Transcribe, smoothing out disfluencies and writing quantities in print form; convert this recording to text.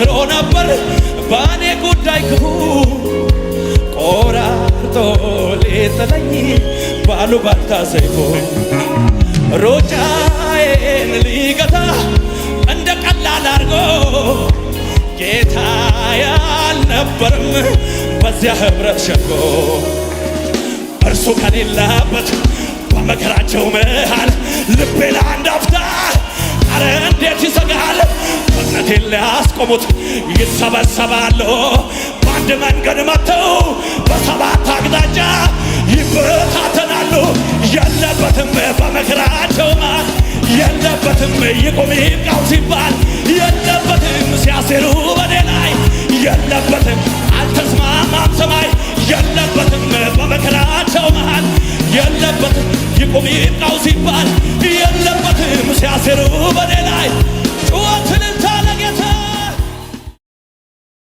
መክሮ ነበር በእኔ ጉዳይ ክፉ ቆራርጦ ሊጥለኝ ባሉባልታ ሰይፎ ሩጫዬን ሊገታ እንደ ቀላል አድርጎ ጌታ ያልነበርም በዚያ ኅብረት ሸንጎ እርሱ ከሌለበት በመከራቸው መሃል ልቤ ለአንድ አፍታ አረ እንዴት ይሰጋል። እምነቴን ሊያስቆሙት ይሰበሰባሉ በአንድ መንገድ መጥተው በሰባት አቅጣጫ ይበታተናሉ። የለበትም በመከራቸው መሃል የለበትም ይቁም ይብቃው ሲባል የለበትም ሲያሴሩ በኔ ላይ የለበትም አልተስማማም ሰማይ የለበትም በመከራቸው መሃል የለበትም ይቁም ይብቃው ሲባል የለበትም ሲያሴሩ በኔ